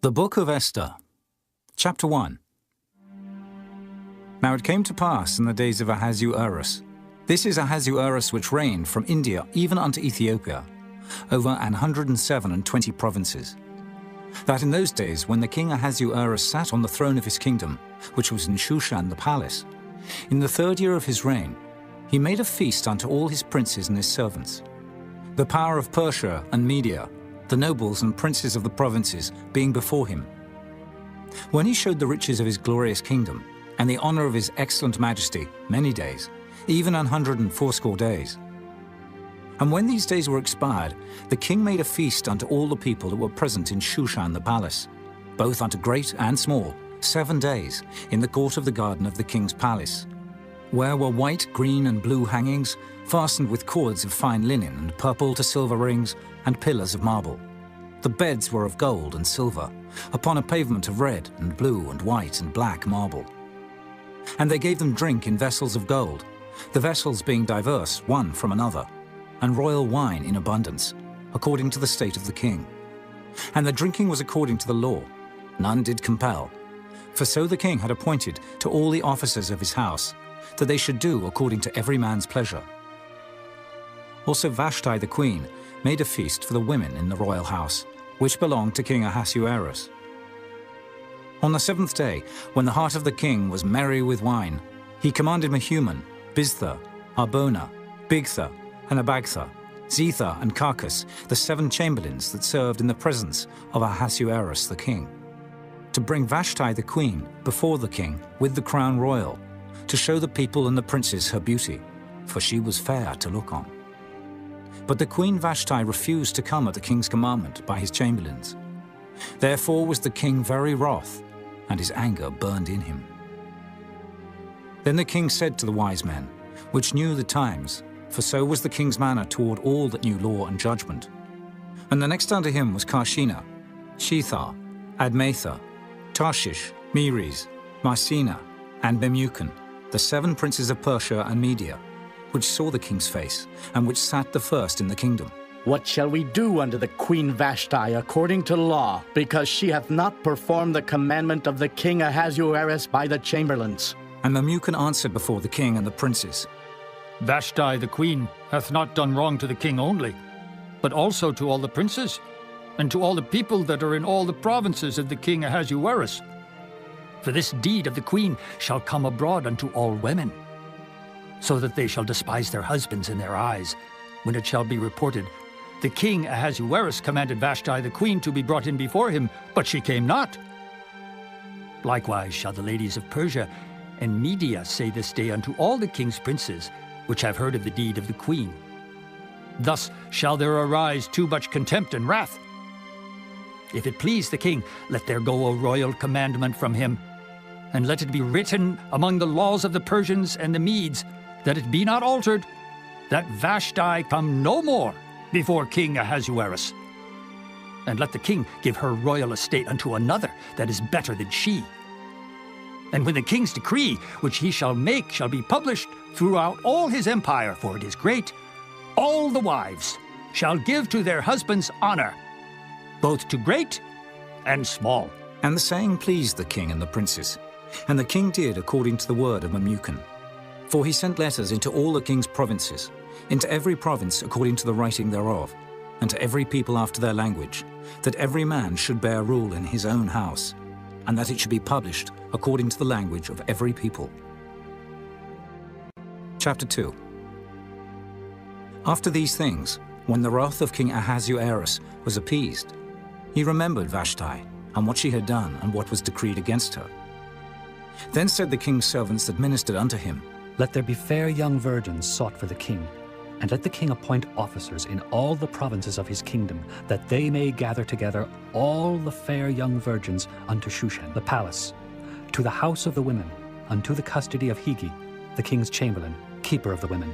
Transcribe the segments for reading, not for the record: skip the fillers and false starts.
The Book of Esther, Chapter 1. Now it came to pass in the days of Ahasuerus. This is Ahasuerus which reigned from India even unto Ethiopia, over 127 provinces. That in those days, when the king Ahasuerus sat on the throne of his kingdom, which was in Shushan the palace, in the 3rd year of his reign, he made a feast unto all his princes and his servants. The power of Persia and Media, the nobles and princes of the provinces, being before him. When he showed the riches of his glorious kingdom, and the honor of his excellent majesty, many days, even 180 days. And when these days were expired, the king made a feast unto all the people that were present in Shushan the palace, both unto great and small, 7 days, in the court of the garden of the king's palace, where were white, green, and blue hangings, fastened with cords of fine linen, and purple to silver rings, and pillars of marble. The beds were of gold and silver, upon a pavement of red, and blue, and white, and black marble. And they gave them drink in vessels of gold, the vessels being diverse one from another, and royal wine in abundance, according to the state of the king. And the drinking was according to the law, none did compel. For so the king had appointed to all the officers of his house, that they should do according to every man's pleasure. Also Vashti the queen made a feast for the women in the royal house, which belonged to King Ahasuerus. On the 7th day, when the heart of the king was merry with wine, he commanded Mehuman, Biztha, Arbona, Bigtha, and Abagtha, Zetha, and Carcas, the 7 chamberlains that served in the presence of Ahasuerus the king, to bring Vashti the queen before the king with the crown royal, to show the people and the princes her beauty, for she was fair to look on. But the queen Vashti refused to come at the king's commandment by his chamberlains. Therefore was the king very wroth, and his anger burned in him. Then the king said to the wise men, which knew the times, for so was the king's manner toward all that knew law and judgment. And the next unto him was Karshina, Shethar, Admatha, Tarshish, Meres, Marsena, and Memucan, the 7 princes of Persia and Media, which saw the king's face, and which sat the first in the kingdom. What shall we do unto the queen Vashti according to law, because she hath not performed the commandment of the king Ahasuerus by the chamberlains? And Memucan answered before the king and the princes, Vashti the queen hath not done wrong to the king only, but also to all the princes, and to all the people that are in all the provinces of the king Ahasuerus. For this deed of the queen shall come abroad unto all women, so that they shall despise their husbands in their eyes, when it shall be reported, the king Ahasuerus commanded Vashti the queen to be brought in before him, but she came not. Likewise shall the ladies of Persia and Media say this day unto all the king's princes, which have heard of the deed of the queen. Thus shall there arise too much contempt and wrath. If it please the king, let there go a royal commandment from him, and let it be written among the laws of the Persians and the Medes, that it be not altered, that Vashti come no more before King Ahasuerus. And let the king give her royal estate unto another that is better than she. And when the king's decree, which he shall make, shall be published throughout all his empire, for it is great, all the wives shall give to their husbands honor, both to great and small. And the saying pleased the king and the princes. And the king did according to the word of Memucan. For he sent letters into all the king's provinces, into every province according to the writing thereof, and to every people after their language, that every man should bear rule in his own house, and that it should be published according to the language of every people. Chapter 2. After these things, when the wrath of King Ahasuerus was appeased, he remembered Vashti, and what she had done, and what was decreed against her. Then said the king's servants that ministered unto him, Let there be fair young virgins sought for the king, and let the king appoint officers in all the provinces of his kingdom, that they may gather together all the fair young virgins unto Shushan the palace, to the house of the women, unto the custody of Higi, the king's chamberlain, keeper of the women.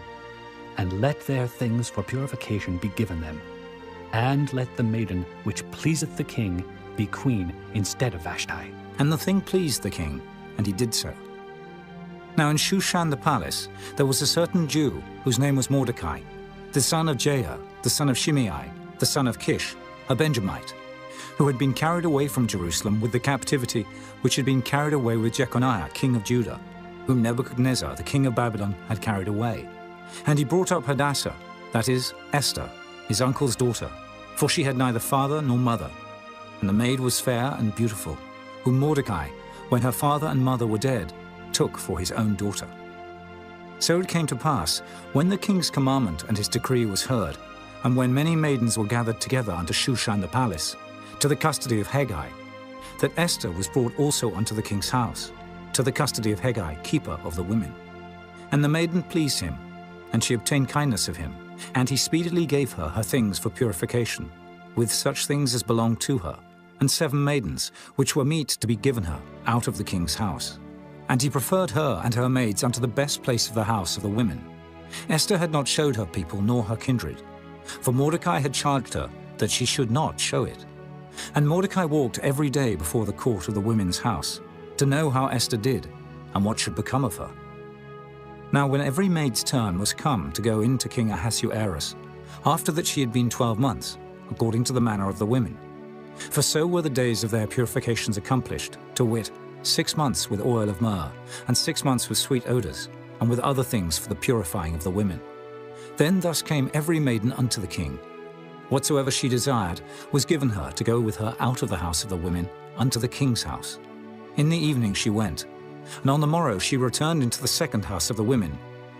And let their things for purification be given them. And let the maiden which pleaseth the king be queen instead of Vashti. And the thing pleased the king, and he did so. Now in Shushan the palace there was a certain Jew, whose name was Mordecai, the son of Jair, the son of Shimei, the son of Kish, a Benjamite, who had been carried away from Jerusalem with the captivity which had been carried away with Jeconiah, king of Judah, whom Nebuchadnezzar, the king of Babylon, had carried away. And he brought up Hadassah, that is, Esther, his uncle's daughter, for she had neither father nor mother. And the maid was fair and beautiful, whom Mordecai, when her father and mother were dead, took for his own daughter. So it came to pass, when the king's commandment and his decree was heard, and when many maidens were gathered together unto Shushan the palace, to the custody of Hegai, that Esther was brought also unto the king's house, to the custody of Hegai, keeper of the women. And the maiden pleased him, and she obtained kindness of him, and he speedily gave her her things for purification, with such things as belonged to her, and 7 maidens, which were meet to be given her out of the king's house. And he preferred her and her maids unto the best place of the house of the women. Esther had not showed her people nor her kindred, for Mordecai had charged her that she should not show it. And Mordecai walked every day before the court of the women's house, to know how Esther did, and what should become of her. Now when every maid's turn was come to go in to King Ahasuerus, after that she had been 12 months, according to the manner of the women. For so were the days of their purifications accomplished, to wit, 6 months with oil of myrrh, and 6 months with sweet odors, and with other things for the purifying of the women. Then thus came every maiden unto the king. Whatsoever she desired was given her to go with her out of the house of the women unto the king's house. In the evening she went, and on the morrow she returned into the second house of the women,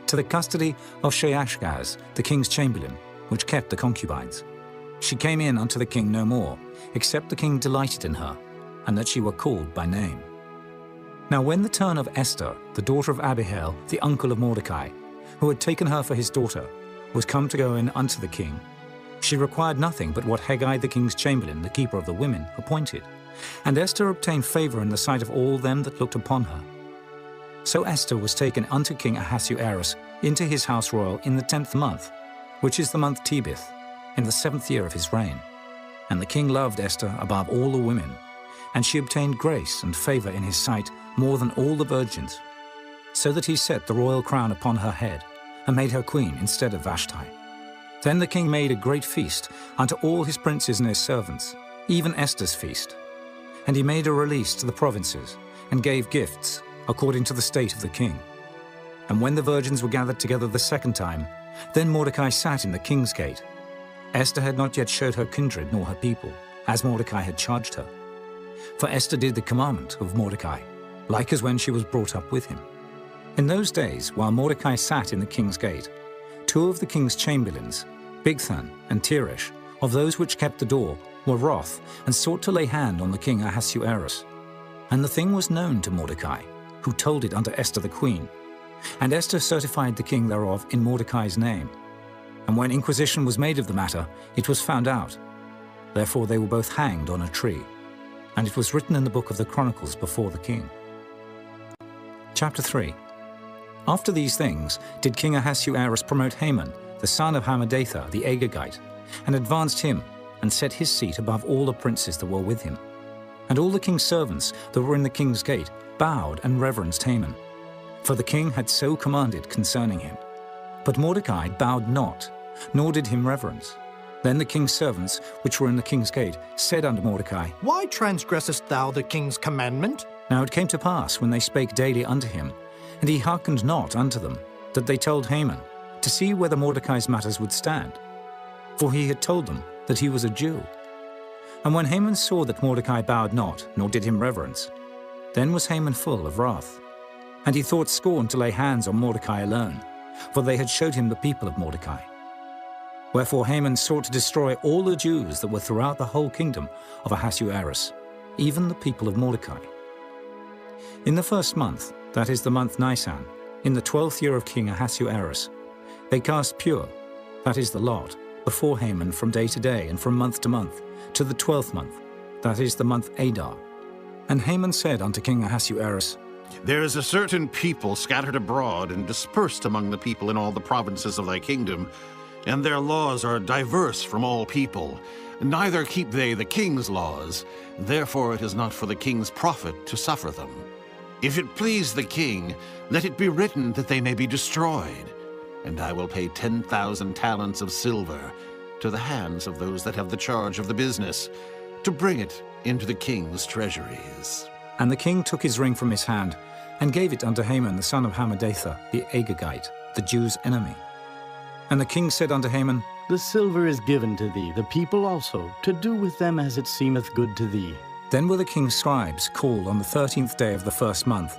to the custody of Sheashgaz, the king's chamberlain, which kept the concubines. She came in unto the king no more, except the king delighted in her, and that she were called by name. Now when the turn of Esther, the daughter of Abihail, the uncle of Mordecai, who had taken her for his daughter, was come to go in unto the king, she required nothing but what Hegai the king's chamberlain, the keeper of the women, appointed. And Esther obtained favor in the sight of all them that looked upon her. So Esther was taken unto King Ahasuerus into his house royal in the 10th month, which is the month Tebeth, in the 7th year of his reign. And the king loved Esther above all the women, and she obtained grace and favor in his sight more than all the virgins, so that he set the royal crown upon her head, and made her queen instead of Vashti. Then the king made a great feast unto all his princes and his servants, even Esther's feast. And he made a release to the provinces, and gave gifts, according to the state of the king. And when the virgins were gathered together the second time, then Mordecai sat in the king's gate. Esther had not yet showed her kindred nor her people, as Mordecai had charged her. For Esther did the commandment of Mordecai, like as when she was brought up with him. In those days, while Mordecai sat in the king's gate, 2 of the king's chamberlains, Bigthan and Teresh, of those which kept the door, were wroth, and sought to lay hand on the king Ahasuerus. And the thing was known to Mordecai, who told it unto Esther the queen. And Esther certified the king thereof in Mordecai's name. And when inquisition was made of the matter, it was found out. Therefore they were both hanged on a tree. And it was written in the book of the Chronicles before the king. Chapter 3. After these things did King Ahasuerus promote Haman, the son of Hammedatha the Agagite, and advanced him, and set his seat above all the princes that were with him. And all the king's servants that were in the king's gate bowed and reverenced Haman, for the king had so commanded concerning him. But Mordecai bowed not, nor did him reverence. Then the king's servants, which were in the king's gate, said unto Mordecai, Why transgressest thou the king's commandment? Now it came to pass, when they spake daily unto him, and he hearkened not unto them, that they told Haman, to see whether Mordecai's matters would stand. For he had told them that he was a Jew. And when Haman saw that Mordecai bowed not, nor did him reverence, then was Haman full of wrath. And he thought scorn to lay hands on Mordecai alone, for they had showed him the people of Mordecai. Wherefore Haman sought to destroy all the Jews that were throughout the whole kingdom of Ahasuerus, even the people of Mordecai. In the 1st month, that is the month Nisan, in the 12th year of King Ahasuerus, they cast pure, that is the lot, before Haman from day to day and from month to month, to the 12th month, that is the month Adar. And Haman said unto King Ahasuerus, There is a certain people scattered abroad and dispersed among the people in all the provinces of thy kingdom, and their laws are diverse from all people. Neither keep they the king's laws, therefore it is not for the king's profit to suffer them. If it please the king, let it be written that they may be destroyed, and I will pay 10,000 talents of silver to the hands of those that have the charge of the business, to bring it into the king's treasuries. And the king took his ring from his hand and gave it unto Haman the son of Hammedatha, the Agagite, the Jews' enemy. And the king said unto Haman, The silver is given to thee, the people also, to do with them as it seemeth good to thee. Then were the king's scribes called on the 13th day of the first month,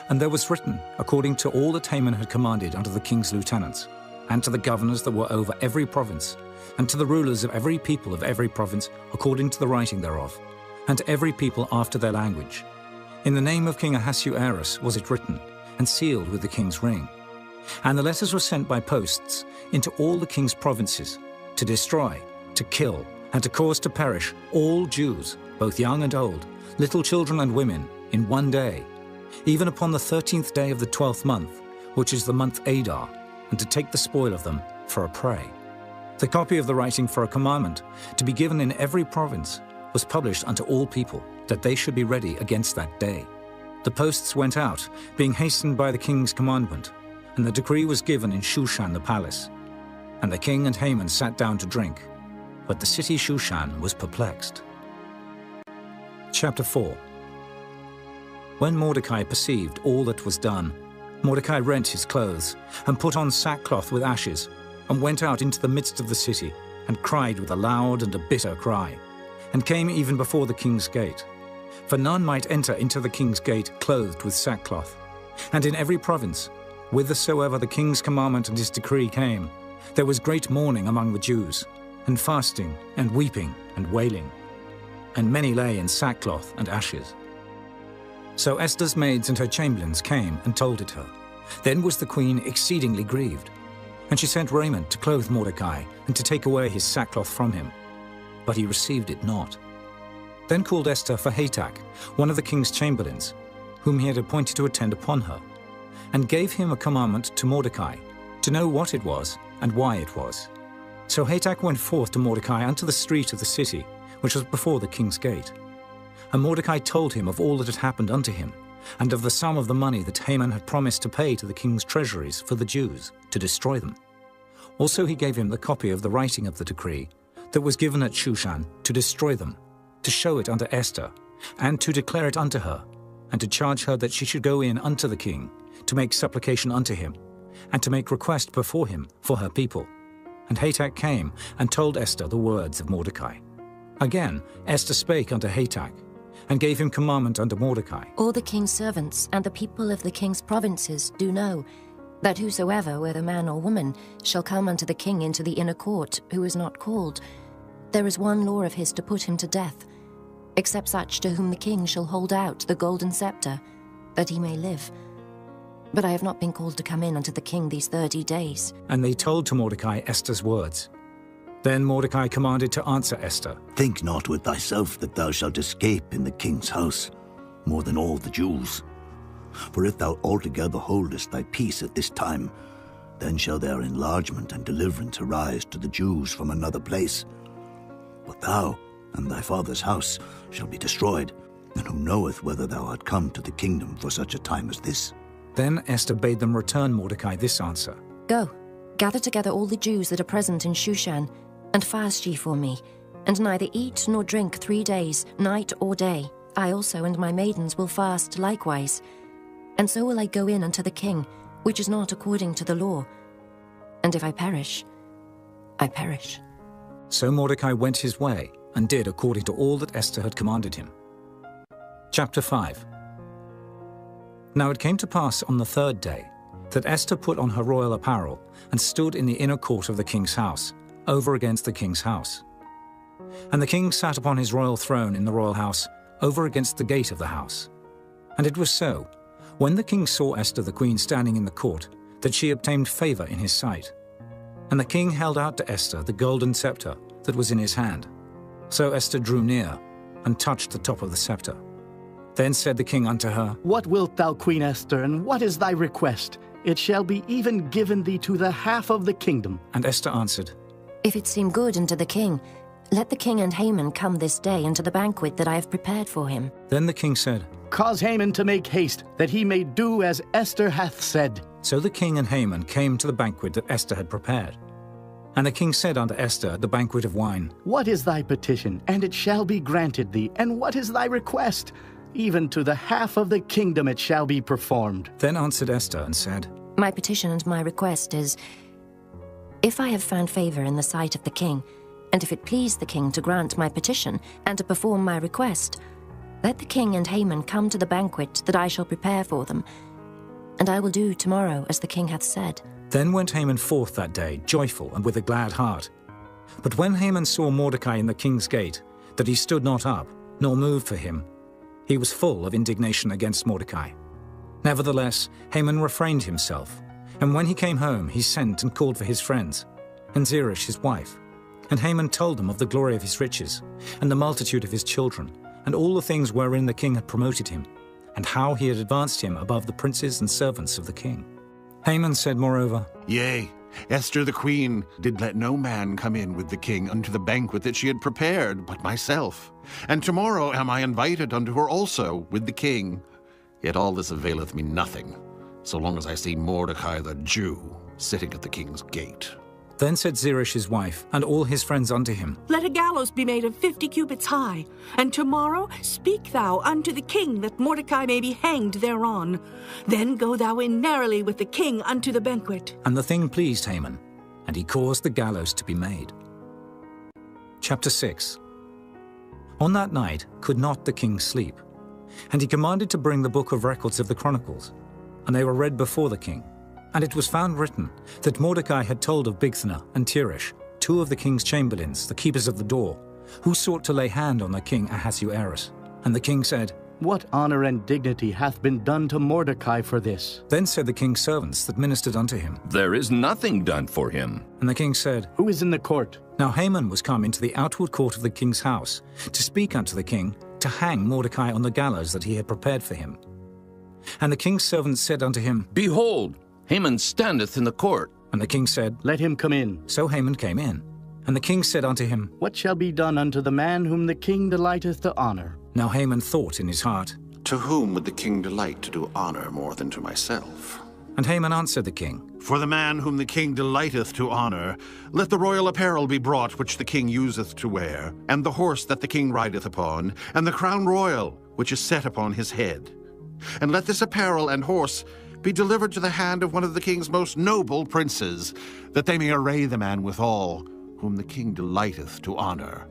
and there was written, according to all that Haman had commanded unto the king's lieutenants, and to the governors that were over every province, and to the rulers of every people of every province, according to the writing thereof, and to every people after their language. In the name of King Ahasuerus was it written, and sealed with the king's ring. And the letters were sent by posts into all the king's provinces, to destroy, to kill, and to cause to perish all Jews, both young and old, little children and women, in one day, even upon the 13th day of the 12th month, which is the month Adar, and to take the spoil of them for a prey. The copy of the writing for a commandment, to be given in every province, was published unto all people, that they should be ready against that day. The posts went out, being hastened by the king's commandment, and the decree was given in Shushan the palace. And the king and Haman sat down to drink, but the city Shushan was perplexed. Chapter 4. When Mordecai perceived all that was done, Mordecai rent his clothes, and put on sackcloth with ashes, and went out into the midst of the city, and cried with a loud and a bitter cry, and came even before the king's gate. For none might enter into the king's gate clothed with sackcloth. And in every province, whithersoever the king's commandment and his decree came, there was great mourning among the Jews, and fasting, and weeping, and wailing. And many lay in sackcloth and ashes. So Esther's maids and her chamberlains came and told it her. Then was the queen exceedingly grieved. And she sent raiment to clothe Mordecai, and to take away his sackcloth from him. But he received it not. Then called Esther for Hatach, one of the king's chamberlains, whom he had appointed to attend upon her, and gave him a commandment to Mordecai, to know what it was, and why it was. So Hatach went forth to Mordecai unto the street of the city, which was before the king's gate. And Mordecai told him of all that had happened unto him, and of the sum of the money that Haman had promised to pay to the king's treasuries for the Jews, to destroy them. Also he gave him the copy of the writing of the decree that was given at Shushan, to destroy them, to show it unto Esther, and to declare it unto her, and to charge her that she should go in unto the king, to make supplication unto him, and to make request before him for her people. And Hatach came and told Esther the words of Mordecai. Again Esther spake unto Hatach, and gave him commandment unto Mordecai. All the king's servants and the people of the king's provinces do know that whosoever, whether man or woman, shall come unto the king into the inner court, who is not called, there is one law of his to put him to death, except such to whom the king shall hold out the golden scepter, that he may live. But I have not been called to come in unto the king these 30 days. And they told to Mordecai Esther's words. Then Mordecai commanded to answer Esther. Think not with thyself that thou shalt escape in the king's house, more than all the Jews. For if thou altogether holdest thy peace at this time, then shall their enlargement and deliverance arise to the Jews from another place. But thou and thy father's house shall be destroyed, and who knoweth whether thou art come to the kingdom for such a time as this? Then Esther bade them return Mordecai this answer. Go, gather together all the Jews that are present in Shushan, and fast ye for me, and neither eat nor drink 3 days, night or day. I also and my maidens will fast likewise. And so will I go in unto the king, which is not according to the law. And if I perish, I perish. So Mordecai went his way, and did according to all that Esther had commanded him. Chapter 5. Now it came to pass on the 3rd day, that Esther put on her royal apparel, and stood in the inner court of the king's house, over against the king's house. And the king sat upon his royal throne in the royal house, over against the gate of the house. And it was so, when the king saw Esther the queen standing in the court, that she obtained favor in his sight. And the king held out to Esther the golden scepter that was in his hand. So Esther drew near, and touched the top of the scepter. Then said the king unto her, What wilt thou, Queen Esther, and what is thy request? It shall be even given thee to the half of the kingdom. And Esther answered, If it seem good unto the king, let the king and Haman come this day unto the banquet that I have prepared for him. Then the king said, Cause Haman to make haste, that he may do as Esther hath said. So the king and Haman came to the banquet that Esther had prepared. And the king said unto Esther at the banquet of wine, What is thy petition? And it shall be granted thee. And what is thy request? Even to the half of the kingdom it shall be performed. Then answered Esther and said, My petition and my request is, if I have found favor in the sight of the king, and if it please the king to grant my petition and to perform my request, let the king and Haman come to the banquet that I shall prepare for them, and I will do tomorrow as the king hath said. Then went Haman forth that day, joyful and with a glad heart. But when Haman saw Mordecai in the king's gate, that he stood not up, nor moved for him, he was full of indignation against Mordecai. Nevertheless, Haman refrained himself, and when he came home, he sent and called for his friends, and Zeresh his wife. And Haman told them of the glory of his riches, and the multitude of his children, and all the things wherein the king had promoted him, and how he had advanced him above the princes and servants of the king. Haman said moreover, Yea, Esther the queen did let no man come in with the king unto the banquet that she had prepared, but myself. And tomorrow am I invited unto her also with the king. Yet all this availeth me nothing, so long as I see Mordecai the Jew sitting at the king's gate. Then said Zeresh his wife, and all his friends unto him, Let a gallows be made of 50 cubits high, and tomorrow speak thou unto the king that Mordecai may be hanged thereon. Then go thou in narrowly with the king unto the banquet. And the thing pleased Haman, and he caused the gallows to be made. Chapter 6. On that night could not the king sleep, and he commanded to bring the book of records of the Chronicles, and they were read before the king. And it was found written that Mordecai had told of Bigthana and Teresh, two of the king's chamberlains, the keepers of the door, who sought to lay hand on the king Ahasuerus. And the king said, What honor and dignity hath been done to Mordecai for this? Then said the king's servants that ministered unto him, There is nothing done for him. And the king said, Who is in the court? Now Haman was come into the outward court of the king's house, to speak unto the king, to hang Mordecai on the gallows that he had prepared for him. And the king's servants said unto him, Behold, Haman standeth in the court. And the king said, Let him come in. So Haman came in. And the king said unto him, What shall be done unto the man whom the king delighteth to honor? Now Haman thought in his heart, To whom would the king delight to do honor more than to myself? And Haman answered the king, For the man whom the king delighteth to honor, let the royal apparel be brought which the king useth to wear, and the horse that the king rideth upon, and the crown royal which is set upon his head. And let this apparel and horse be delivered to the hand of one of the king's most noble princes, that they may array the man withal, whom the king delighteth to honor,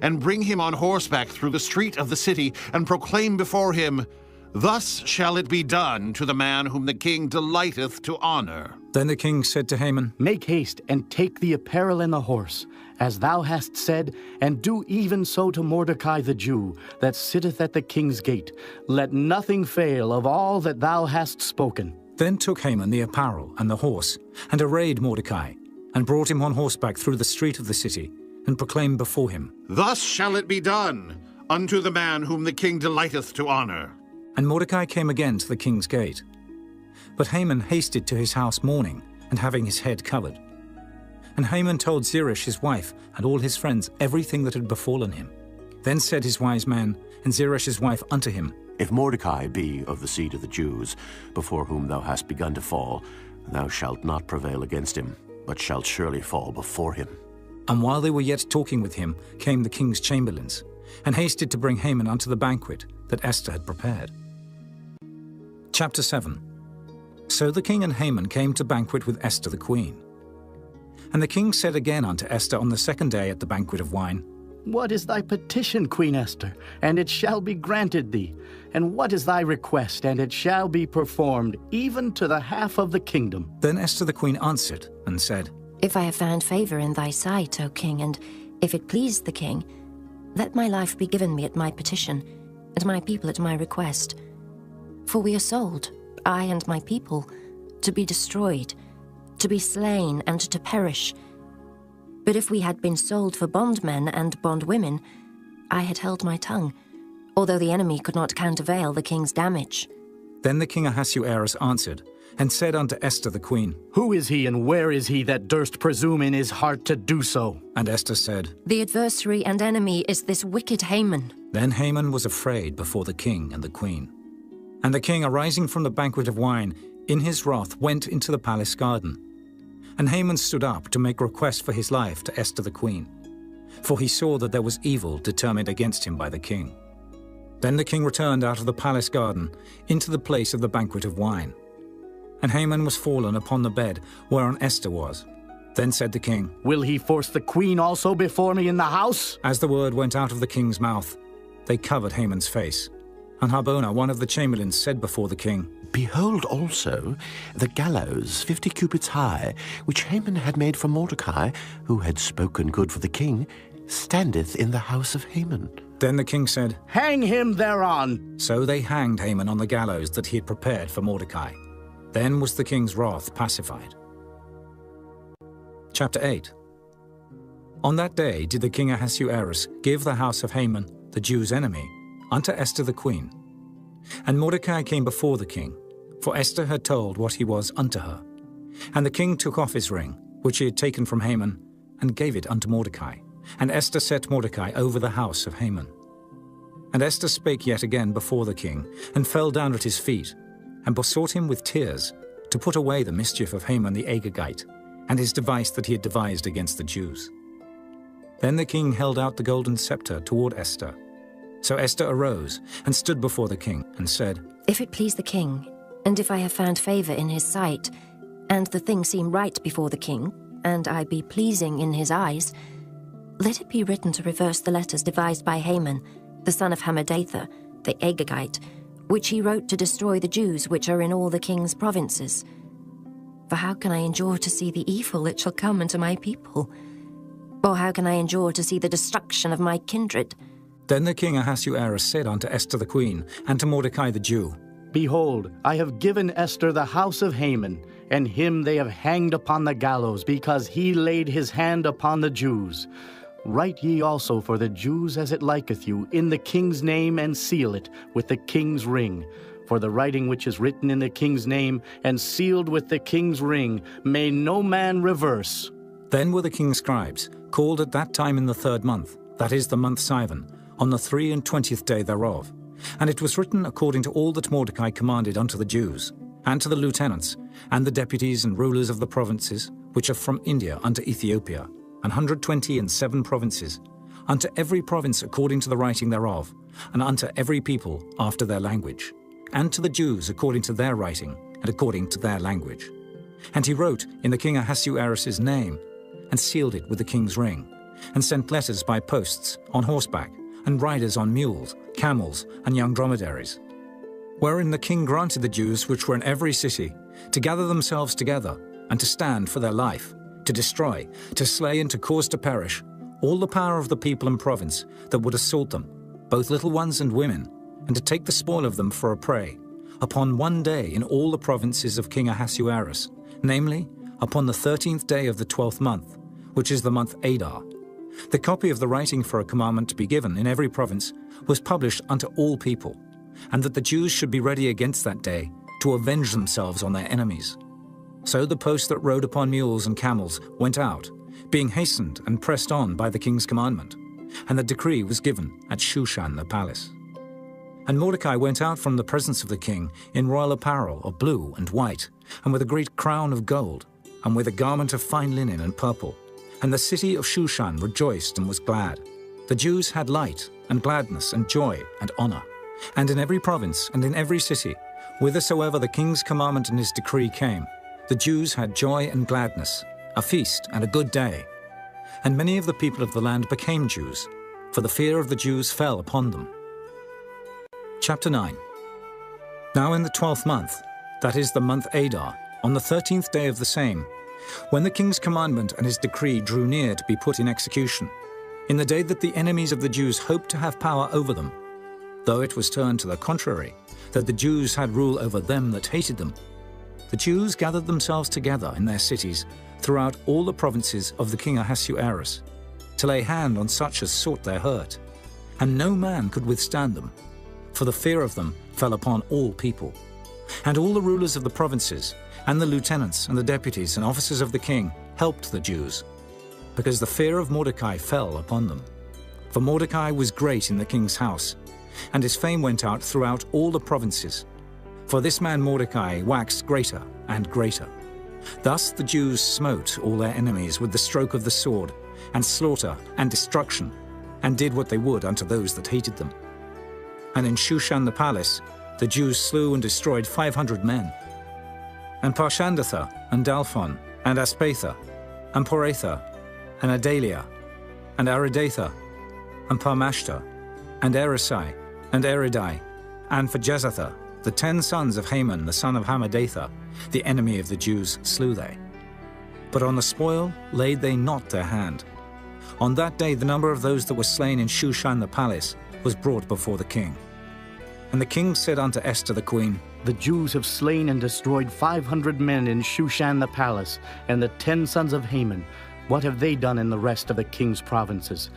and bring him on horseback through the street of the city, and proclaim before him, Thus shall it be done to the man whom the king delighteth to honor. Then the king said to Haman, Make haste and take the apparel and the horse, as thou hast said, and do even so to Mordecai the Jew, that sitteth at the king's gate. Let nothing fail of all that thou hast spoken. Then took Haman the apparel and the horse, and arrayed Mordecai, and brought him on horseback through the street of the city, and proclaimed before him, Thus shall it be done unto the man whom the king delighteth to honor. And Mordecai came again to the king's gate. But Haman hasted to his house mourning, and having his head covered. And Haman told Zeresh his wife and all his friends everything that had befallen him. Then said his wise man and Zeresh his wife unto him, If Mordecai be of the seed of the Jews, before whom thou hast begun to fall, thou shalt not prevail against him, but shalt surely fall before him. And while they were yet talking with him, came the king's chamberlains, and hasted to bring Haman unto the banquet that Esther had prepared. Chapter 7. So the king and Haman came to banquet with Esther the queen. And the king said again unto Esther on the second day at the banquet of wine, What is thy petition, Queen Esther? And it shall be granted thee. And what is thy request? And it shall be performed, even to the half of the kingdom. Then Esther the queen answered and said, If I have found favor in thy sight, O king, and if it please the king, let my life be given me at my petition, and my people at my request. For we are sold, I and my people, to be destroyed, to be slain, and to perish. But if we had been sold for bondmen and bondwomen, I had held my tongue, although the enemy could not countervail the king's damage. Then the king Ahasuerus answered, and said unto Esther the queen, Who is he, and where is he that durst presume in his heart to do so? And Esther said, The adversary and enemy is this wicked Haman. Then Haman was afraid before the king and the queen. And the king, arising from the banquet of wine, in his wrath went into the palace garden. And Haman stood up to make request for his life to Esther the queen, for he saw that there was evil determined against him by the king. Then the king returned out of the palace garden into the place of the banquet of wine. And Haman was fallen upon the bed whereon Esther was. Then said the king, Will he force the queen also before me in the house? As the word went out of the king's mouth, they covered Haman's face. And Harbona, one of the chamberlains, said before the king, Behold also the gallows 50 cubits high, which Haman had made for Mordecai, who had spoken good for the king, standeth in the house of Haman. Then the king said, Hang him thereon. So they hanged Haman on the gallows that he had prepared for Mordecai. Then was the king's wrath pacified. Chapter 8. On that day did the king Ahasuerus give the house of Haman, the Jews' enemy, unto Esther the queen. And Mordecai came before the king, for Esther had told what he was unto her. And the king took off his ring, which he had taken from Haman, and gave it unto Mordecai. And Esther set Mordecai over the house of Haman. And Esther spake yet again before the king, and fell down at his feet, and besought him with tears to put away the mischief of Haman the Agagite, and his device that he had devised against the Jews. Then the king held out the golden scepter toward Esther. So Esther arose and stood before the king, and said, If it please the king, and if I have found favor in his sight, and the thing seem right before the king, and I be pleasing in his eyes, let it be written to reverse the letters devised by Haman, the son of Hammedatha, the Agagite, which he wrote to destroy the Jews which are in all the king's provinces. For how can I endure to see the evil that shall come unto my people? Or how can I endure to see the destruction of my kindred? Then the king Ahasuerus said unto Esther the queen, and to Mordecai the Jew, Behold, I have given Esther the house of Haman, and him they have hanged upon the gallows, because he laid his hand upon the Jews. Write ye also for the Jews as it liketh you, in the king's name, and seal it with the king's ring. For the writing which is written in the king's name, and sealed with the king's ring, may no man reverse. Then were the king's scribes called at that time in the 3rd month, that is the month Sivan, on the 23 day thereof. And it was written according to all that Mordecai commanded unto the Jews, and to the lieutenants, and the deputies and rulers of the provinces, which are from India unto Ethiopia, 127 provinces, unto every province according to the writing thereof, and unto every people after their language, and to the Jews according to their writing, and according to their language. And he wrote in the king Ahasuerus' name, and sealed it with the king's ring, and sent letters by posts, on horseback, and riders on mules, camels, and young dromedaries. Wherein the king granted the Jews which were in every city to gather themselves together, and to stand for their life, to destroy, to slay, and to cause to perish all the power of the people and province that would assault them, both little ones and women, and to take the spoil of them for a prey, upon one day in all the provinces of King Ahasuerus, namely, upon the 13th day of the 12th month, which is the month Adar. The copy of the writing for a commandment to be given in every province was published unto all people, and that the Jews should be ready against that day to avenge themselves on their enemies. So the posts that rode upon mules and camels went out, being hastened and pressed on by the king's commandment, and the decree was given at Shushan the palace. And Mordecai went out from the presence of the king in royal apparel of blue and white, and with a great crown of gold, and with a garment of fine linen and purple. And the city of Shushan rejoiced and was glad. The Jews had light and gladness and joy and honor. And in every province and in every city, whithersoever the king's commandment and his decree came, the Jews had joy and gladness, a feast and a good day. And many of the people of the land became Jews, for the fear of the Jews fell upon them. Chapter 9. Now in the 12th month, that is the month Adar, on the 13th day of the same, when the king's commandment and his decree drew near to be put in execution, in the day that the enemies of the Jews hoped to have power over them, though it was turned to the contrary, that the Jews had rule over them that hated them, the Jews gathered themselves together in their cities throughout all the provinces of the king Ahasuerus, to lay hand on such as sought their hurt, and no man could withstand them, for the fear of them fell upon all people. And all the rulers of the provinces, and the lieutenants and the deputies and officers of the king helped the Jews, because the fear of Mordecai fell upon them. For Mordecai was great in the king's house, and his fame went out throughout all the provinces. For this man Mordecai waxed greater and greater. Thus the Jews smote all their enemies with the stroke of the sword, and slaughter and destruction, and did what they would unto those that hated them. And in Shushan the palace the Jews slew and destroyed 500 men. And Parshandatha, and Dalphon, and Aspatha, and Poratha, and Adalia, and Aridatha, and Parmashta, and Erisai, and Eridai, and for Jezatha, the 10 sons of Haman the son of Hammedatha, the enemy of the Jews, slew they. But on the spoil laid they not their hand. On that day the number of those that were slain in Shushan the palace was brought before the king. And the king said unto Esther the queen, The Jews have slain and destroyed 500 men in Shushan the palace, and the 10 sons of Haman. What have they done in the rest of the king's provinces?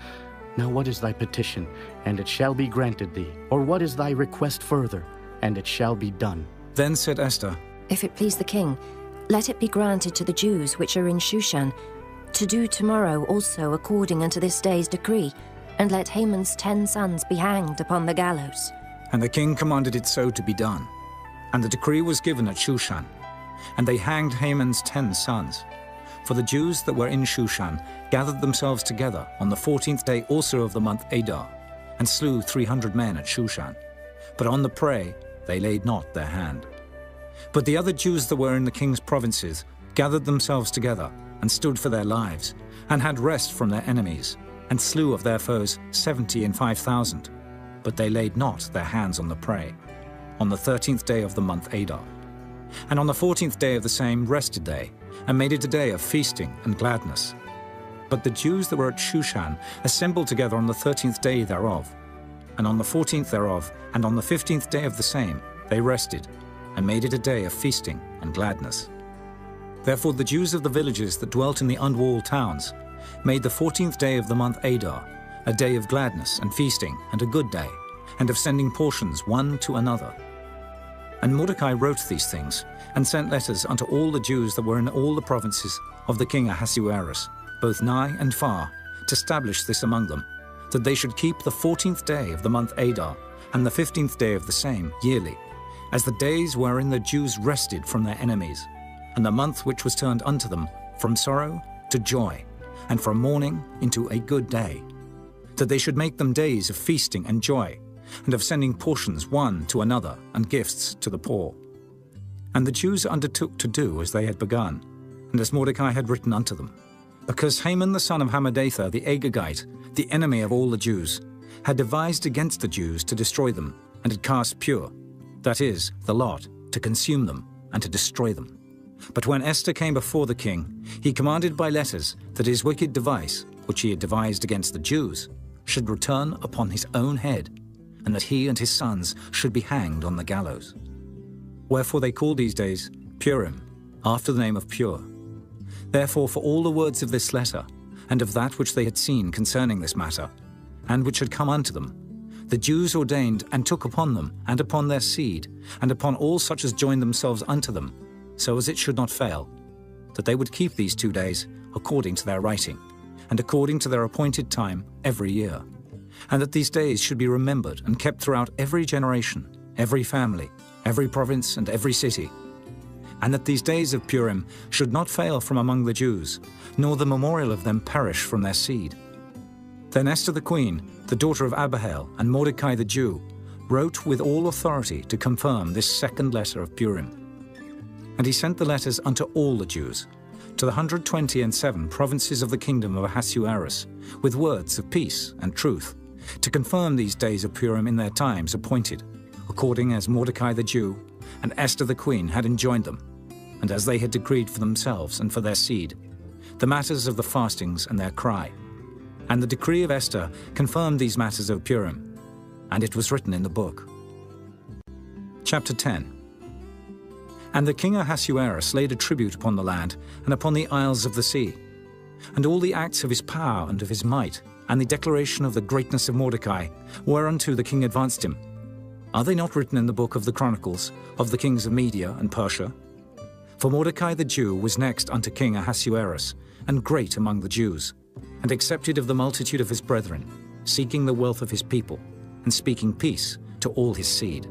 Now what is thy petition, and it shall be granted thee? Or what is thy request further, and it shall be done? Then said Esther, If it please the king, let it be granted to the Jews which are in Shushan, to do tomorrow also according unto this day's decree, and let Haman's 10 sons be hanged upon the gallows. And the king commanded it so to be done. And the decree was given at Shushan. And they hanged Haman's 10 sons. For the Jews that were in Shushan gathered themselves together on the 14th day also of the month Adar, and slew 300 men at Shushan. But on the prey they laid not their hand. But the other Jews that were in the king's provinces gathered themselves together, and stood for their lives, and had rest from their enemies, and slew of their foes 70 and 5,000. But they laid not their hands on the prey, on the 13th day of the month Adar. And on the 14th day of the same rested they, and made it a day of feasting and gladness. But the Jews that were at Shushan assembled together on the 13th day thereof. And on the 14th thereof, and on the 15th day of the same, they rested, and made it a day of feasting and gladness. Therefore the Jews of the villages that dwelt in the unwalled towns made the 14th day of the month Adar a day of gladness and feasting and a good day, and of sending portions one to another. And Mordecai wrote these things, and sent letters unto all the Jews that were in all the provinces of the king Ahasuerus, both nigh and far, to establish this among them, that they should keep the 14th day of the month Adar, and the 15th day of the same, yearly, as the days wherein the Jews rested from their enemies, and the month which was turned unto them from sorrow to joy, and from mourning into a good day, that they should make them days of feasting and joy, and of sending portions one to another, and gifts to the poor. And the Jews undertook to do as they had begun, and as Mordecai had written unto them, because Haman the son of Hammedatha the Agagite, the enemy of all the Jews, had devised against the Jews to destroy them, and had cast Pur, that is, the lot, to consume them, and to destroy them. But when Esther came before the king, he commanded by letters that his wicked device, which he had devised against the Jews, should return upon his own head, and that he and his sons should be hanged on the gallows. Wherefore they called these days Purim, after the name of Pur. Therefore for all the words of this letter, and of that which they had seen concerning this matter, and which had come unto them, the Jews ordained and took upon them, and upon their seed, and upon all such as joined themselves unto them, so as it should not fail, that they would keep these 2 days according to their writing, and according to their appointed time every year, and that these days should be remembered and kept throughout every generation, every family, every province, and every city, and that these days of Purim should not fail from among the Jews, nor the memorial of them perish from their seed. Then Esther the queen, the daughter of Abihail, and Mordecai the Jew, wrote with all authority to confirm this second letter of Purim. And he sent the letters unto all the Jews, to the 127 provinces of the kingdom of Ahasuerus, with words of peace and truth, to confirm these days of Purim in their times appointed, according as Mordecai the Jew and Esther the queen had enjoined them, and as they had decreed for themselves and for their seed, the matters of the fastings and their cry. And the decree of Esther confirmed these matters of Purim, and it was written in the book. Chapter 10. And the king Ahasuerus laid a tribute upon the land and upon the isles of the sea, and all the acts of his power and of his might, and the declaration of the greatness of Mordecai, whereunto the king advanced him. Are they not written in the book of the Chronicles of the kings of Media and Persia? For Mordecai the Jew was next unto King Ahasuerus, and great among the Jews, and accepted of the multitude of his brethren, seeking the wealth of his people, and speaking peace to all his seed.